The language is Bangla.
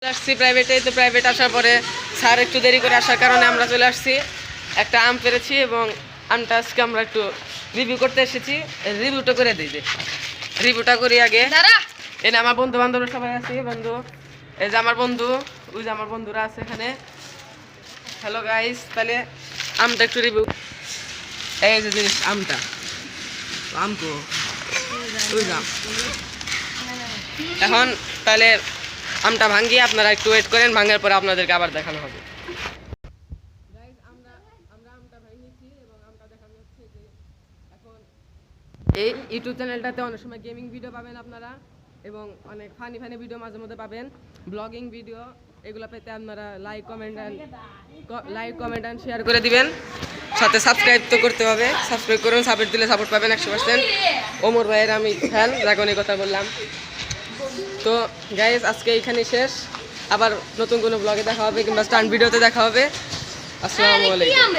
আসছি প্রাইভেটে, তো প্রাইভেট আসার পরে স্যার একটু দেরি করে আসার কারণে আমরা চলে আসছি। একটা আম পেরেছি এবং আমটা আজকে আমরা একটু রিভিউ করতে এসেছি। রিভিউটা করে দিই, রিভিউটা করি আগে। এনে আমার বন্ধু বান্ধবরা সবাই আছে, বন্ধু এই যে আমার বন্ধু, ওই যে আমার বন্ধুরা আছে এখানে। হ্যালো গাইস, তাহলে আমটা একটু রিভিউ। এই যে জিনিস আমটা, আমকো ওই আম। এখন তাহলে আমটা ভাঙিয়ে আপনারা একটু ওয়েট করেন, ভাঙার পরে আপনাদেরকে আবার দেখানো হবে। এই ইউটিউব চ্যানেলটাতে অনেক সময় গেমিং ভিডিও পাবেন আপনারা, এবং অনেক ফানি ভিডিও মাঝে মধ্যে পাবেন, ব্লগিং ভিডিও। এগুলো পেতে আপনারা লাইক কমেন্ট অ্যান্ড শেয়ার করে দিবেন। সাথে সাবস্ক্রাইব তো করতে হবে, সাবস্ক্রাইব করুন, সাপোর্ট দিলে সাপোর্ট পাবেন 100%। ওমর ভাইয়ের আমি ফ্যান, যাকে অনেক কথা বললাম। তো গাইস, আজকে এইখানেই শেষ। আবার নতুন কোনো ব্লগে দেখা হবে কিংবা স্টান্ট ভিডিওতে দেখা হবে। আসসালামু আলাইকুম।